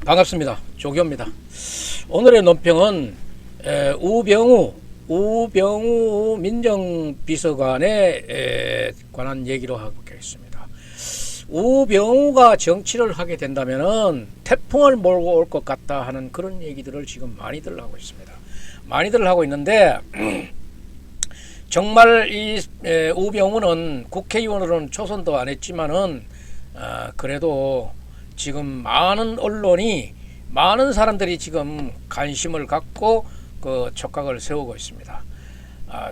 반갑습니다. 조교입니다. 오늘의 논평은 우병우 민정비서관에 관한 얘기로 하겠습니다. 우병우가 정치를 하게 된다면은 태풍을 몰고 올 것 같다 하는 그런 얘기들을 지금 많이들 하고 있습니다. 많이들 하고 있는데 정말 이 우병우는 국회의원으로는 초선도 안 했지만은 그래도 지금 많은 언론이 많은 사람들이 지금 관심을 갖고 그 촉각을 세우고 있습니다.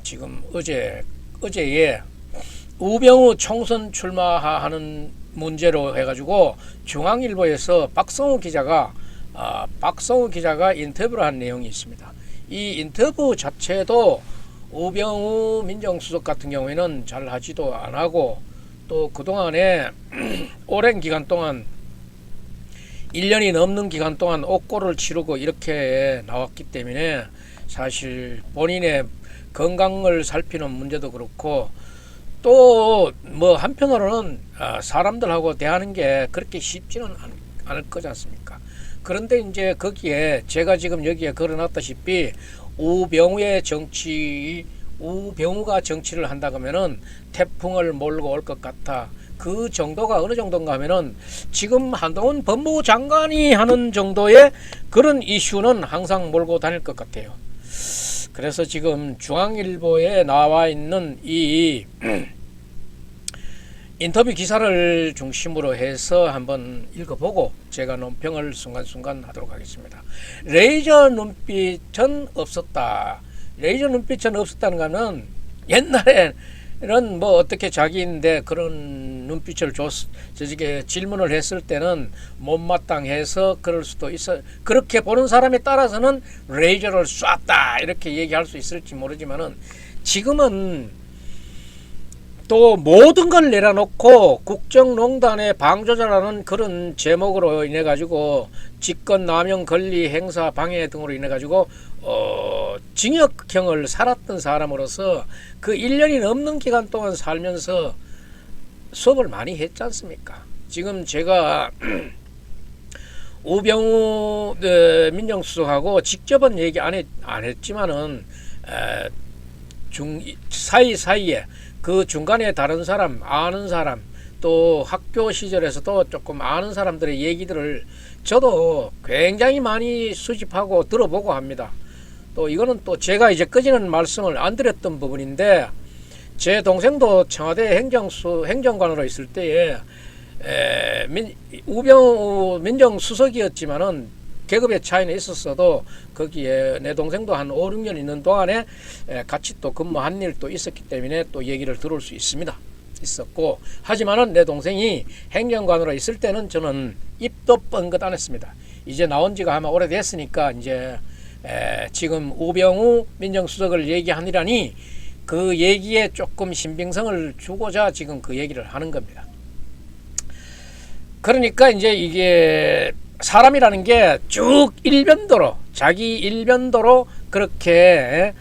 지금 어제에 우병우 총선 출마하는 문제로 해가지고 중앙일보에서 박성우 기자가 인터뷰를 한 내용이 있습니다. 이 인터뷰 자체도 우병우 민정수석 같은 경우에는 잘 하지도 안 하고 또 그동안에 오랜 기간 동안 1년이 넘는 기간 동안 옥고를 치르고 이렇게 나왔기 때문에 사실 본인의 건강을 살피는 문제도 그렇고 또 뭐 한편으로는 사람들하고 대하는 게 그렇게 쉽지는 않을 거지 않습니까? 그런데 이제 거기에 제가 지금 여기에 걸어놨다시피 우병우가 정치를 한다 그러면은 태풍을 몰고 올 것 같아. 그 정도가 어느 정도인가 하면은 지금 한동훈 법무부 장관이 하는 정도의 그런 이슈는 항상 몰고 다닐 것 같아요. 그래서 지금 중앙일보에 나와 있는 이 인터뷰 기사를 중심으로 해서 한번 읽어보고 제가 논평을 순간순간 하도록 하겠습니다. 레이저 눈빛은 없었다. 레이저 눈빛은 없었다는 거는 옛날에는 뭐 어떻게 자기인데 그런 눈빛을 저게 질문을 했을 때는 못마땅해서 그럴 수도 있어. 그렇게 보는 사람에 따라서는 레이저를 쐈다 이렇게 얘기할 수 있을지 모르지만은 지금은 또 모든 걸 내려놓고 국정농단의 방조자라는 그런 제목으로 인해 가지고 직권남용 권리 행사 방해 등으로 인해 가지고 징역형을 살았던 사람으로서 그 1년이 넘는 기간 동안 살면서 수업을 많이 했지 않습니까? 지금 제가 우병우 민정수석하고 직접은 얘기 안 했지만은 사이사이에 그 중간에 다른 사람, 아는 사람, 또 학교 시절에서도 조금 아는 사람들의 얘기들을 저도 굉장히 많이 수집하고 들어보고 합니다. 또 이거는 또 제가 이제 끄지는 말씀을 안 드렸던 부분인데 제 동생도 청와대 행정관으로 있을 때에 우병우 민정수석이었지만은 계급의 차이는 있었어도 거기에 내 동생도 한 5, 6년 있는 동안에 같이 또 근무한 일도 있었기 때문에 또 얘기를 들을 수 있었고 하지만은 내 동생이 행정관으로 있을 때는 저는 입도 뻥긋 안 했습니다. 이제 나온 지가 아마 오래됐으니까 이제 지금 우병우 민정수석을 얘기하니라니 그 얘기에 조금 신빙성을 주고자 지금 그 얘기를 하는 겁니다. 그러니까 이제 이게 사람이라는 게 쭉 자기 일변도로 그렇게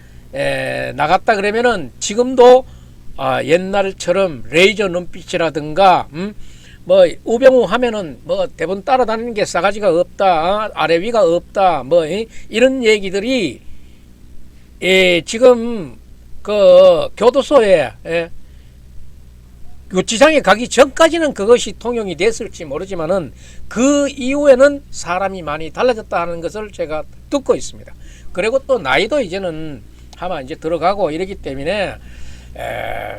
나갔다 그러면은 지금도 옛날처럼 레이저 눈빛이라든가 뭐 우병우 하면은 뭐 대부분 따라다니는 게 싸가지가 없다, 아래 위가 없다, 뭐 이런 얘기들이 지금 그 교도소에 유치장에 가기 전까지는 그것이 통용이 됐을지 모르지만은 그 이후에는 사람이 많이 달라졌다는 것을 제가 듣고 있습니다. 그리고 또 나이도 이제는 아마 이제 들어가고 이러기 때문에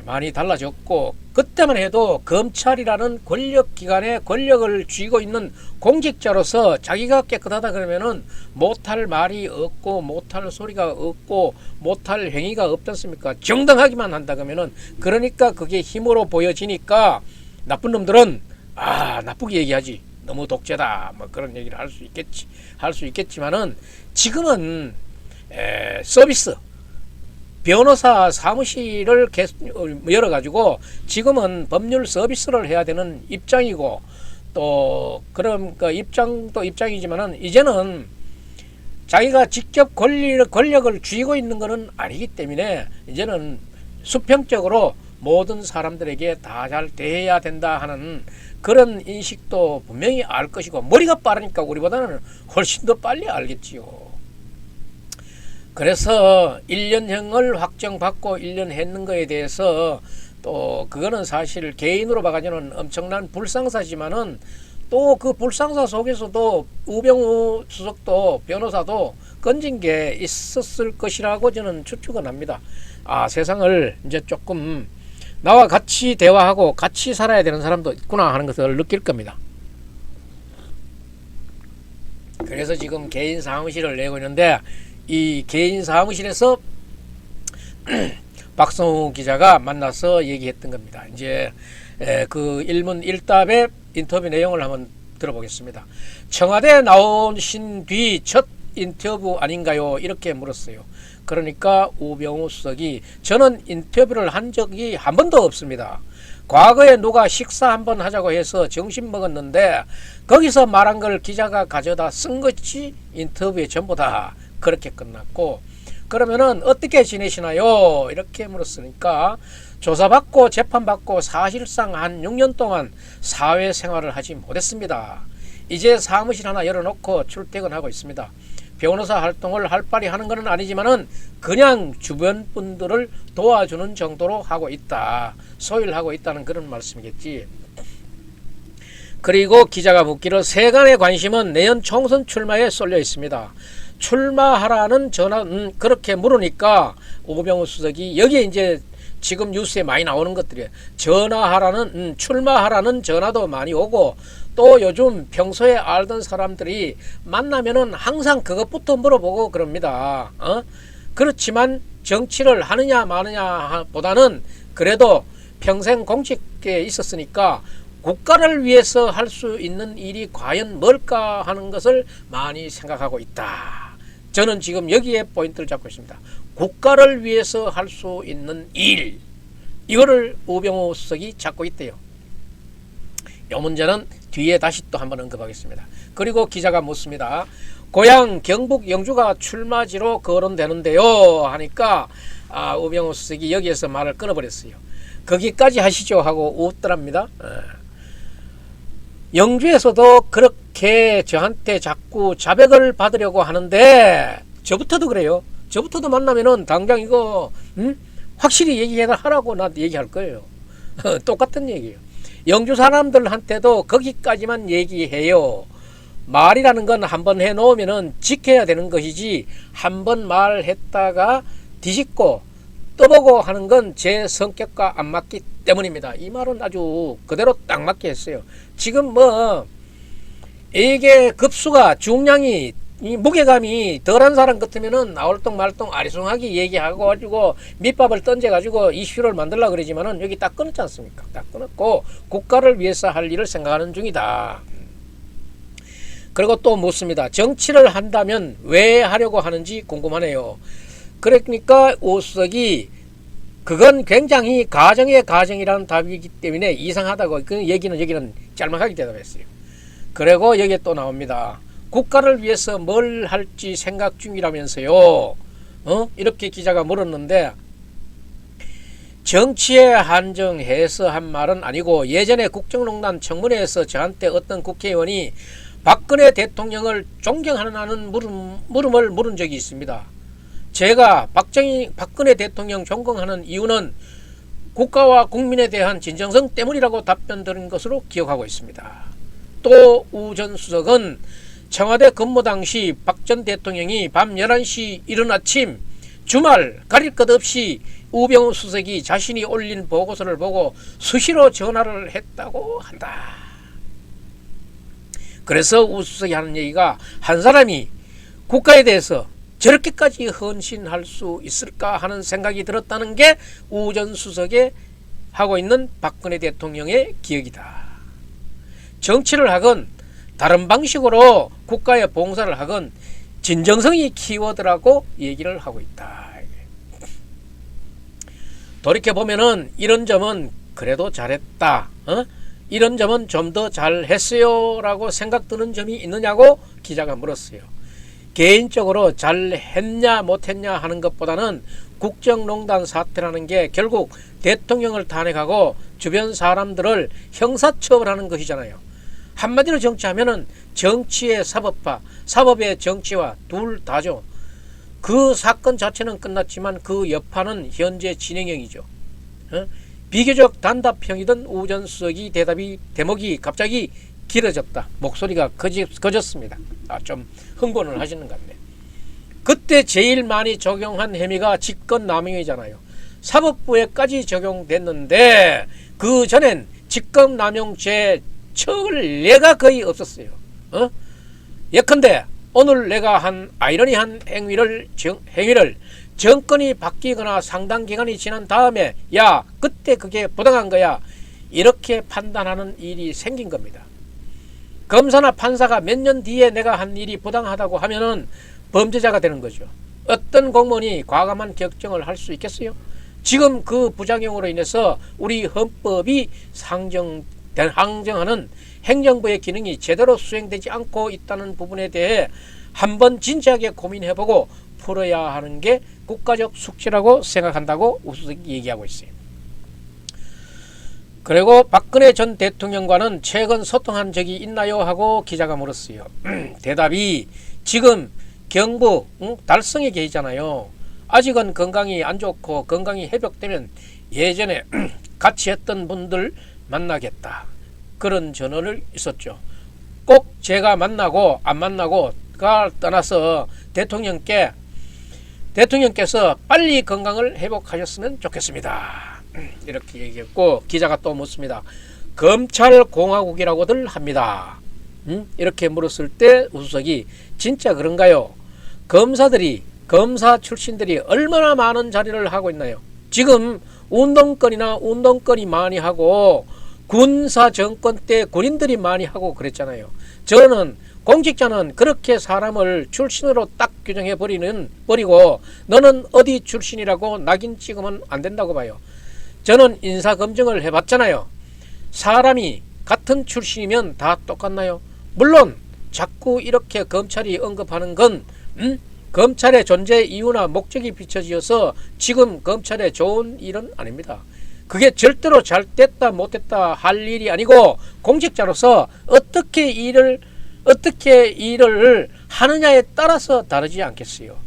많이 달라졌고 그때만 해도 검찰이라는 권력기관에 권력을 쥐고 있는 공직자로서 자기가 깨끗하다 그러면은 못할 말이 없고 못할 소리가 없고 못할 행위가 없지 않습니까? 정당하기만 한다 그러면은 그러니까 그게 힘으로 보여지니까 나쁜 놈들은 나쁘게 얘기하지 너무 독재다 뭐 그런 얘기를 할 수 있겠지만은 지금은 서비스 변호사 사무실을 열어가지고 지금은 법률 서비스를 해야 되는 입장이고 또 그런 그 입장도 입장이지만은 이제는 자기가 직접 권력을 쥐고 있는 것은 아니기 때문에 이제는 수평적으로 모든 사람들에게 다 잘 대해야 된다 하는 그런 인식도 분명히 알 것이고, 머리가 빠르니까 우리보다는 훨씬 더 빨리 알겠지요. 그래서 1년형을 확정받고 1년 했는 거에 대해서 또 그거는 사실 개인으로 봐가지고는 엄청난 불상사지만은 또 그 불상사 속에서도 우병우 수석도 변호사도 건진 게 있었을 것이라고 저는 추측은 합니다. 아, 세상을 이제 조금 나와 같이 대화하고 같이 살아야 되는 사람도 있구나 하는 것을 느낄 겁니다. 그래서 지금 개인 사무실을 내고 있는데, 이 개인 사무실에서 박성우 기자가 만나서 얘기했던 겁니다. 이제 그 일문 일답의 인터뷰 내용을 한번 들어보겠습니다. 청와대 나오신 뒤 첫 인터뷰 아닌가요? 이렇게 물었어요. 그러니까 우병우 수석이 저는 인터뷰를 한 적이 한 번도 없습니다. 과거에 누가 식사 한번 하자고 해서 점심 먹었는데 거기서 말한 걸 기자가 가져다 쓴 것이 인터뷰의 전부다. 그렇게 끝났고, 그러면은 어떻게 지내시나요? 이렇게 물었으니까 조사받고 재판받고 사실상 한 6년 동안 사회생활을 하지 못했습니다. 이제 사무실 하나 열어놓고 출퇴근하고 있습니다. 변호사 활동을 할 바리 하는 것은 아니지만은 그냥 주변 분들을 도와주는 정도로 하고 있다. 소일하고 있다는 그런 말씀이겠지. 그리고 기자가 묻기를 세간의 관심은 내년 총선 출마에 쏠려 있습니다. 출마하라는 전화, 그렇게 물으니까 우병우 수석이 여기에 이제 지금 뉴스에 많이 나오는 것들이에요. 전화하라는, 출마하라는 전화도 많이 오고, 또 요즘 평소에 알던 사람들이 만나면은 항상 그것부터 물어보고 그럽니다. 그렇지만 정치를 하느냐 마느냐 보다는 그래도 평생 공직에 있었으니까 국가를 위해서 할 수 있는 일이 과연 뭘까 하는 것을 많이 생각하고 있다. 저는 지금 여기에 포인트를 잡고 있습니다. 국가를 위해서 할 수 있는 일, 이거를 우병우 수석이 잡고 있대요. 이 문제는 뒤에 다시 또 한번 언급하겠습니다. 그리고 기자가 묻습니다. 고향 경북 영주가 출마지로 거론되는데요 하니까 우병우 수석이 여기에서 말을 끊어버렸어요. 거기까지 하시죠 하고 웃더랍니다. 영주에서도 그렇게 저한테 자꾸 자백을 받으려고 하는데, 저부터도 그래요. 저부터도 만나면은 당장 이거 확실히 얘기하라고 나도 얘기할 거예요. 똑같은 얘기예요. 영주 사람들한테도 거기까지만 얘기해요. 말이라는 건 한번 해놓으면은 지켜야 되는 것이지, 한번 말했다가 뒤집고 떠보고 하는 건 제 성격과 안 맞기 때문입니다. 이 말은 아주 그대로 딱 맞게 했어요. 지금 뭐 이게 급수가 중량이 이 무게감이 덜한 사람 같으면은 나올똥 말똥 아리송하게 얘기하고 가지고 밑밥을 던져 가지고 이슈를 만들려고 그러지만은 여기 딱 끊었지 않습니까? 딱 끊었고 국가를 위해서 할 일을 생각하는 중이다. 그리고 또 묻습니다. 정치를 한다면 왜 하려고 하는지 궁금하네요. 그러니까 오 수석이 그건 굉장히 가정의 가정이라는 답이기 때문에 이상하다고 그 얘기는 짤막하게 대답했어요. 그리고 여기에 또 나옵니다. 국가를 위해서 뭘 할지 생각 중이라면서요. 이렇게 기자가 물었는데, 정치에 한정해서 한 말은 아니고 예전에 국정농단 청문회에서 저한테 어떤 국회의원이 박근혜 대통령을 존경하는 물음을 물은 적이 있습니다. 제가 박근혜 대통령 존경하는 이유는 국가와 국민에 대한 진정성 때문이라고 답변 드린 것으로 기억하고 있습니다. 또 우 전 수석은 청와대 근무 당시 박 전 대통령이 밤 11시 이른 아침 주말 가릴 것 없이 우병우 수석이 자신이 올린 보고서를 보고 수시로 전화를 했다고 한다. 그래서 우 수석이 하는 얘기가, 한 사람이 국가에 대해서 저렇게까지 헌신할 수 있을까 하는 생각이 들었다는 게 우 전 수석의 하고 있는 박근혜 대통령의 기억이다. 정치를 하건 다른 방식으로 국가에 봉사를 하건 진정성이 키워드라고 얘기를 하고 있다. 돌이켜보면은 이런 점은 그래도 잘했다, 이런 점은 좀 더 잘했어요 라고 생각드는 점이 있느냐고 기자가 물었어요. 개인적으로 잘했냐 못했냐 하는 것보다는 국정농단 사태라는 게 결국 대통령을 탄핵하고 주변 사람들을 형사처벌하는 것이잖아요. 한마디로 정치하면은 정치의 사법화, 사법의 정치화 둘 다죠. 그 사건 자체는 끝났지만 그 여파는 현재 진행형이죠. 비교적 단답형이던 우전수석이 대목이 갑자기 길어졌다. 목소리가 커졌습니다. 좀 흥분을 하시는 것 같네. 그때 제일 많이 적용한 혐의가 직권남용이잖아요. 사법부에까지 적용됐는데 그 전엔 직권남용죄 처리가 거의 없었어요. 예컨대 오늘 내가 한 아이러니한 행위를 정권이 바뀌거나 상당 기간이 지난 다음에 야 그때 그게 부당한 거야 이렇게 판단하는 일이 생긴 겁니다. 검사나 판사가 몇 년 뒤에 내가 한 일이 부당하다고 하면은 범죄자가 되는 거죠. 어떤 공무원이 과감한 결정을 할 수 있겠어요? 지금 그 부작용으로 인해서 우리 헌법이 항정하는 행정부의 기능이 제대로 수행되지 않고 있다는 부분에 대해 한번 진지하게 고민해보고 풀어야 하는 게 국가적 숙제라고 생각한다고 우수석이 얘기하고 있어요. 그리고 박근혜 전 대통령과는 최근 소통한 적이 있나요? 하고 기자가 물었어요. 대답이 지금 경북 달성에 계시잖아요. 아직은 건강이 안 좋고 건강이 회복되면 예전에 같이 했던 분들 만나겠다. 그런 전언을 있었죠. 꼭 제가 만나고 안 만나고가 떠나서 대통령께서 빨리 건강을 회복하셨으면 좋겠습니다. 이렇게 얘기했고 기자가 또 묻습니다. 검찰공화국이라고들 합니다. 이렇게 물었을 때 우수석이 진짜 그런가요? 검사 출신들이 얼마나 많은 자리를 하고 있나요? 지금 운동권이 많이 하고 군사 정권 때 군인들이 많이 하고 그랬잖아요. 저는 공직자는 그렇게 사람을 출신으로 딱 규정해 버리고 너는 어디 출신이라고 낙인 찍으면 안 된다고 봐요. 저는 인사검증을 해봤잖아요. 사람이 같은 출신이면 다 똑같나요? 물론 자꾸 이렇게 검찰이 언급하는 건 검찰의 존재 이유나 목적이 비춰지어서 지금 검찰에 좋은 일은 아닙니다. 그게 절대로 잘 됐다 못됐다 할 일이 아니고 공직자로서 어떻게 일을 하느냐에 따라서 다르지 않겠어요.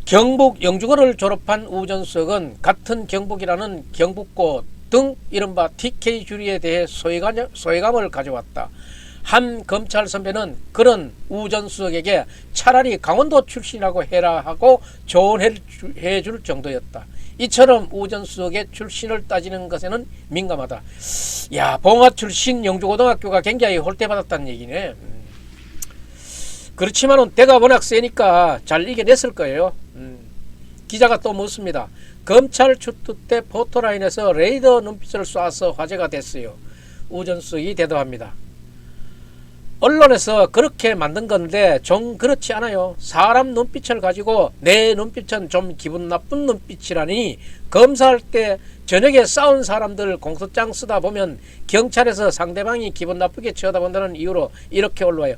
경북 영주고를 졸업한 우전수석은 같은 경북이라는 경북고 등 이른바 TK 주리에 대해 소외감을 가져왔다. 한 검찰 선배는 그런 우전수석에게 차라리 강원도 출신이라고 해라 하고 조언해 줄 정도였다. 이처럼 우전수석의 출신을 따지는 것에는 민감하다. 야, 봉화 출신 영주고등학교가 굉장히 홀대받았다는 얘기네. 그렇지만은 때가 워낙 세니까 잘 이겨냈을 거예요. 기자가 또 묻습니다. 검찰 출두 때 포토라인에서 레이더 눈빛을 쏴서 화제가 됐어요. 우전수석이 대답합니다. 언론에서 그렇게 만든 건데 좀 그렇지 않아요. 사람 눈빛을 가지고 내 눈빛은 좀 기분 나쁜 눈빛이라니 검사할 때 저녁에 싸운 사람들 공소장 쓰다 보면 경찰에서 상대방이 기분 나쁘게 쳐다본다는 이유로 이렇게 올라와요.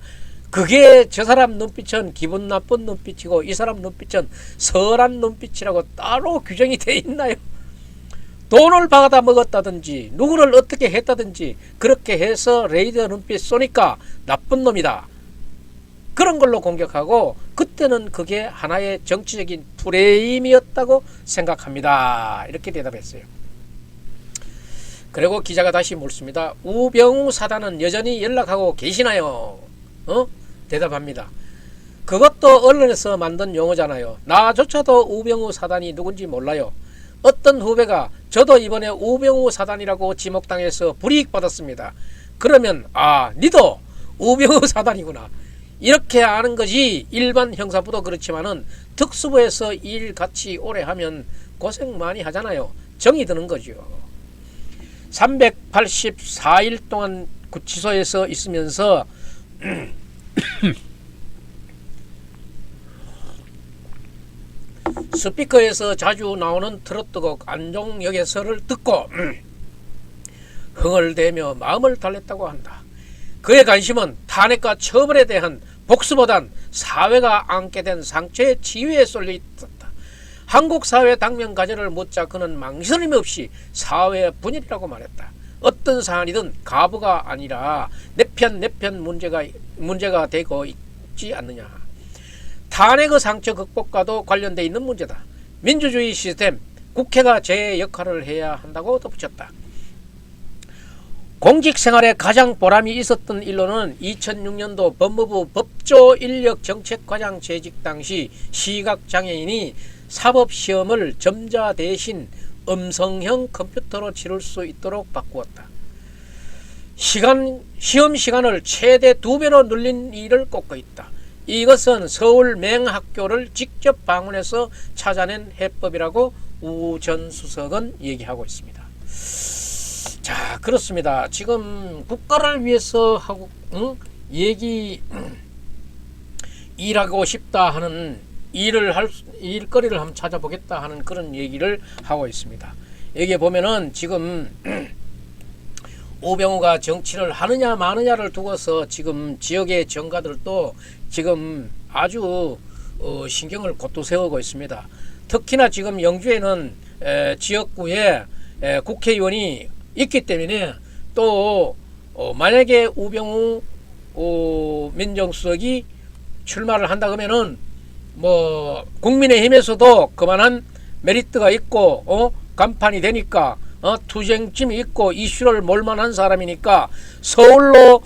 그게 저 사람 눈빛은 기분 나쁜 눈빛이고 이 사람 눈빛은 선한 눈빛이라고 따로 규정이 돼 있나요? 돈을 받아 먹었다든지 누구를 어떻게 했다든지 그렇게 해서 레이더 눈빛 쏘니까 나쁜 놈이다. 그런 걸로 공격하고 그때는 그게 하나의 정치적인 프레임이었다고 생각합니다. 이렇게 대답했어요. 그리고 기자가 다시 묻습니다. 우병우 사단은 여전히 연락하고 계시나요? 대답합니다. 그것도 언론에서 만든 용어잖아요. 나조차도 우병우 사단이 누군지 몰라요. 어떤 후배가 저도 이번에 우병우 사단이라고 지목당해서 불이익 받았습니다. 그러면 니도 우병우 사단이구나. 이렇게 아는 거지. 일반 형사부도 그렇지만은 특수부에서 일 같이 오래 하면 고생 많이 하잖아요. 정이 드는 거죠. 384일 동안 구치소에서 있으면서 스피커에서 자주 나오는 트로트곡 안종역에서를 듣고 흥을 대며 마음을 달랬다고 한다. 그의 관심은 탄핵과 처벌에 대한 복수보단 사회가 안게 된 상처의 치유에 쏠려 있었다. 한국 사회 당면 과제를 묻자 그는 망설임 없이 사회 분열이라고 말했다. 어떤 사안이든 가부가 아니라 내 편 문제가 되고 있지 않느냐. 탄핵의 상처 극복과도 관련돼 있는 문제다. 민주주의 시스템, 국회가 제 역할을 해야 한다고 덧붙였다. 공직생활에 가장 보람이 있었던 일로는 2006년도 법무부 법조인력정책과장 재직 당시 시각장애인이 사법시험을 점자 대신 음성형 컴퓨터로 치를 수 있도록 바꾸었다. 시험 시간을 최대 2배로 늘린 일을 꼽고 있다. 이것은 서울 맹학교를 직접 방문해서 찾아낸 해법이라고 우 전 수석은 얘기하고 있습니다. 자, 그렇습니다. 지금 국가를 위해서 하고 일하고 싶다 하는 일거리를 한번 찾아보겠다 하는 그런 얘기를 하고 있습니다. 여기에 보면은 지금 우병우가 정치를 하느냐 마느냐를 두고서 지금 지역의 정가들도 지금 아주 신경을 곤두세우고 있습니다. 특히나 지금 영주에는 지역구에 국회의원이 있기 때문에 또 만약에 우병우 민정수석이 출마를 한다 그러면은 뭐 국민의힘에서도 그만한 메리트가 있고 간판이 되니까 투쟁심이 있고 이슈를 몰만한 사람이니까 서울로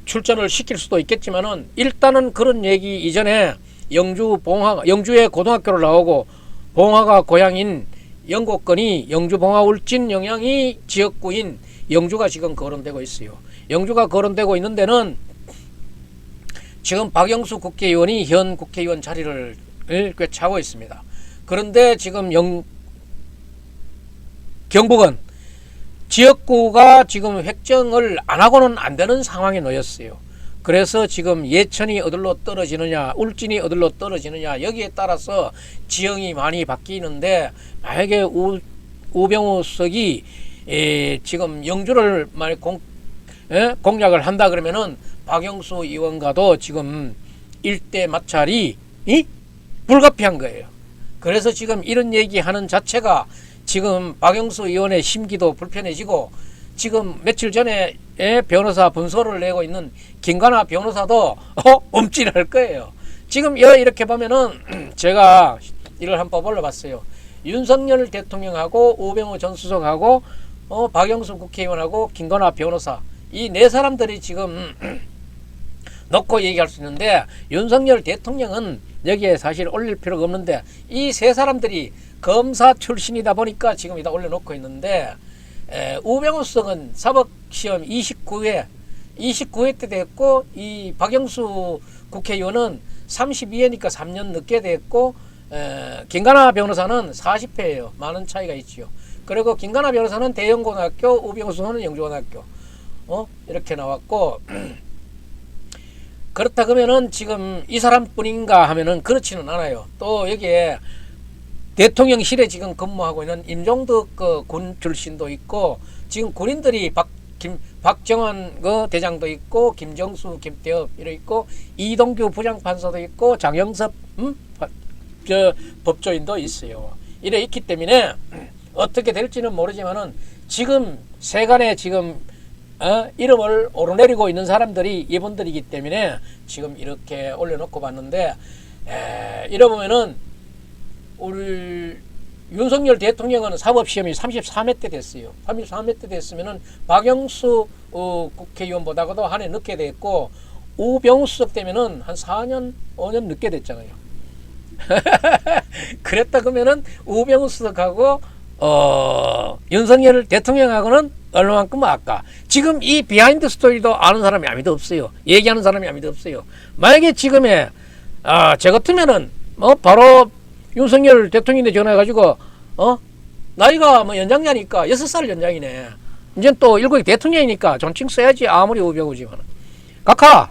출전을 시킬 수도 있겠지만은 일단은 그런 얘기 이전에 영주의 고등학교를 나오고 봉화가 고향인 영고권이 영주 봉화 울진 영향이 지역구인 영주가 지금 거론되고 있어요. 영주가 거론되고 있는 데는 지금 박영수 국회의원이 현 국회의원 자리를 꿰차고 있습니다. 그런데 지금 경북은 지역구가 지금 획정을 안 하고는 안 되는 상황에 놓였어요. 그래서 지금 예천이 어디로 떨어지느냐, 울진이 어디로 떨어지느냐 여기에 따라서 지형이 많이 바뀌는데 만약에 우병우 수석이 지금 영주를 만약 공략을 한다 그러면은 박영수 의원과도 지금 일대 마찰이 불가피한 거예요. 그래서 지금 이런 얘기하는 자체가 지금 박영수 의원의 심기도 불편해지고 지금 며칠 전에 변호사 분소를 내고 있는 김관아 변호사도 움찔할 거예요. 지금 이렇게 보면은 제가 이걸 한번 뽑아봤어요. 윤석열 대통령하고 우병우 전 수석하고 박영수 국회의원하고 김관아 변호사 이 네 사람들이 지금 놓고 얘기할 수 있는데 윤석열 대통령은 여기에 사실 올릴 필요가 없는데 이 세 사람들이 검사 출신이다 보니까 지금 이다 올려놓고 있는데 우병우 수석은 사법시험 29회 때 됐고 이 박영수 국회의원은 32회니까 3년 늦게 됐고 김관아 변호사는 40회예요. 많은 차이가 있지요. 그리고 김관아 변호사는 대영고등학교, 우병우 수석은 영주고등학교 이렇게 나왔고 그렇다 그러면은 지금 이 사람뿐인가 하면은 그렇지는 않아요. 또 여기에 대통령실에 지금 근무하고 있는 임종덕 군 출신도 있고 지금 군인들이 박정환 대장도 있고 김정수, 김태엽 이래 있고 이동규 부장판사도 있고 장영섭 법조인도 있어요. 이래 있기 때문에 어떻게 될지는 모르지만은 지금 세간에 지금 이름을 오르내리고 있는 사람들이 이분들이기 때문에 지금 이렇게 올려놓고 봤는데 이러보면은 우리 윤석열 대통령은 사법시험이 33회 때 됐어요. 33회 때 됐으면은 박영수 국회의원보다도 한 해 늦게 됐고 우병우 수석 때면은 한 4년, 5년 늦게 됐잖아요. 그랬다 그러면은 우병우 수석하고 윤석열 대통령하고는 얼마만큼 아까 지금 이 비하인드 스토리도 아는 사람이 아무도 없어요. 얘기하는 사람이 아무도 없어요. 만약에 지금에 저 같으면은 바로 윤석열 대통령한테 전화해가지고 나이가 뭐 연장자니까 6살 연장이네. 이제 또 일국의 대통령이니까 존칭 써야지 아무리 우병우지만 각하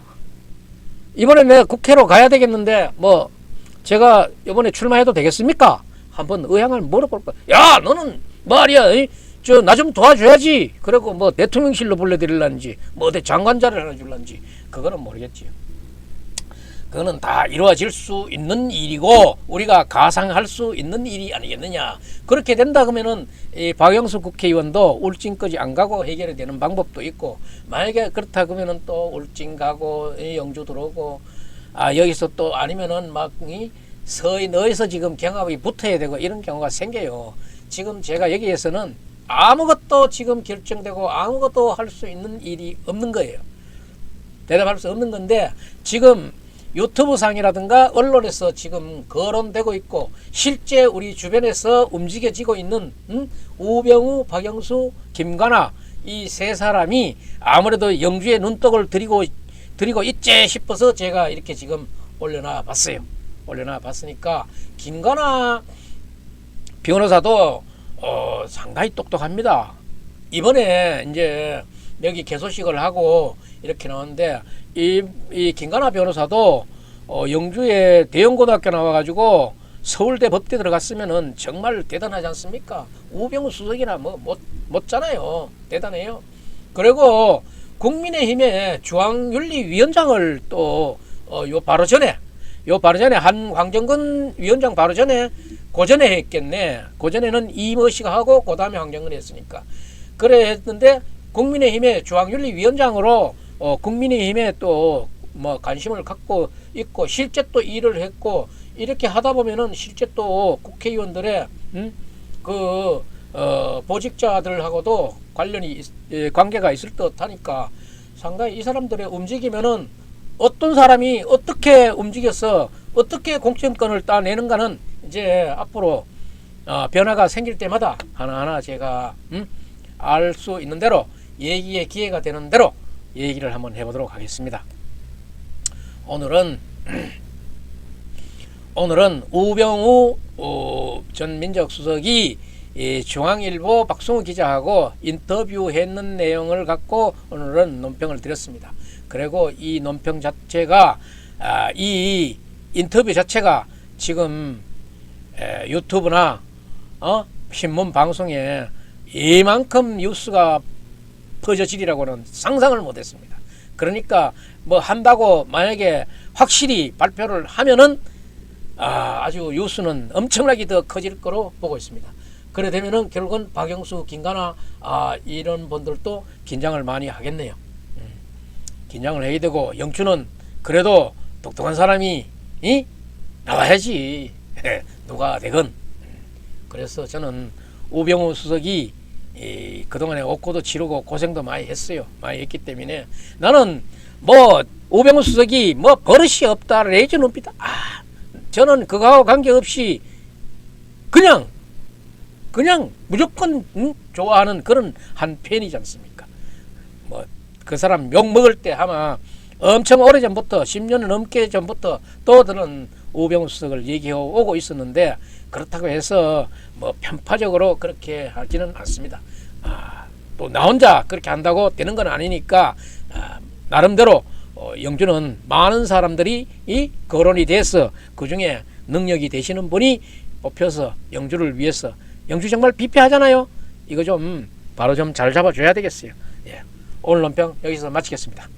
이번에 내가 국회로 가야 되겠는데 뭐 제가 이번에 출마해도 되겠습니까? 한번 의향을 물어볼 거야. 야 너는 말이야 저 나 좀 도와줘야지. 그리고 뭐 대통령실로 불러드릴란지 뭐 어디 장관자를 하나 줄란지 그거는 모르겠지요. 그거는 다 이루어질 수 있는 일이고 우리가 가상할 수 있는 일이 아니겠느냐. 그렇게 된다 그러면은 이 박영수 국회의원도 울진까지 안 가고 해결이 되는 방법도 있고, 만약에 그렇다 그러면은 또 울진 가고 영주 들어오고 여기서 또 아니면은 막 서해 너에서 지금 경합이 붙어야 되고 이런 경우가 생겨요. 지금 제가 여기에서는 아무것도 지금 결정되고 아무것도 할 수 있는 일이 없는 거예요. 대답할 수 없는 건데, 지금 유튜브 상이라든가 언론에서 지금 거론되고 있고 실제 우리 주변에서 움직여지고 있는 우병우, 박영수, 김관아 이 세 사람이 아무래도 영주의 눈독을 들이고 있지 싶어서 제가 이렇게 지금 올려놔 봤어요. 올려놔 봤으니까 김관아 변호사도 상당히 똑똑합니다. 이번에 이제 여기 개소식을 하고 이렇게 나왔는데 이 김관아 변호사도 영주에 대형고등학교 나와가지고 서울대 법대 들어갔으면은 정말 대단하지 않습니까? 우병우 수석이나 뭐 못잖아요. 대단해요. 그리고 국민의힘의 중앙윤리위원장을 또 요 바로 전에 한 황정근 위원장 바로 전에 고전에 했겠네. 고전에는 이모 씨가 하고 그 다음에 황정근이 했으니까 그래 했는데, 국민의힘의 중앙윤리위원장으로 국민의힘에 또 뭐 관심을 갖고 있고 실제 또 일을 했고 이렇게 하다 보면은 실제 또 국회의원들의 보직자들하고도 관계가 있을 듯하니까 상당히 이 사람들의 움직이면은 어떤 사람이 어떻게 움직여서 어떻게 공천권을 따내는가는 이제 앞으로 변화가 생길 때마다 하나하나 제가 알 수 있는 대로 얘기의 기회가 되는 대로 얘기를 한번 해보도록 하겠습니다. 오늘은 우병우 전 민정수석이 중앙일보 박성우 기자하고 인터뷰했는 내용을 갖고 오늘은 논평을 드렸습니다. 그리고 이 논평 자체가 이 인터뷰 자체가 지금 유튜브나 신문 방송에 이만큼 뉴스가 퍼져지리라고는 상상을 못했습니다. 그러니까 뭐 한다고 만약에 확실히 발표를 하면은 아주 뉴스는 엄청나게 더 커질 거로 보고 있습니다. 그래 되면은 결국은 박영수, 김관아 이런 분들도 긴장을 많이 하겠네요. 긴장을 해야 되고, 영주는 그래도 똑똑한 사람이 나와야지. 누가 되건. 그래서 저는 우병우 수석이 그동안에 옥고도 치르고 고생도 많이 했어요. 많이 했기 때문에 나는 뭐 우병우 수석이 뭐 버릇이 없다 레이저 눈빛 저는 그거하고 관계없이 그냥 무조건 좋아하는 그런 한 팬이지 않습니까? 뭐 그 사람 욕 먹을 때 아마 엄청 오래전부터 10년 넘게 전부터 또들은 우병우 수석을 얘기해 오고 있었는데, 그렇다고 해서 뭐 편파적으로 그렇게 하지는 않습니다. 또 나 혼자 그렇게 한다고 되는 건 아니니까 나름대로 영주는 많은 사람들이 거론이 돼서 그 중에 능력이 되시는 분이 뽑혀서 영주를 위해서, 영주 정말 비폐하잖아요. 이거 좀 바로 좀 잘 잡아줘야 되겠어요. 예. 오늘 논평 여기서 마치겠습니다.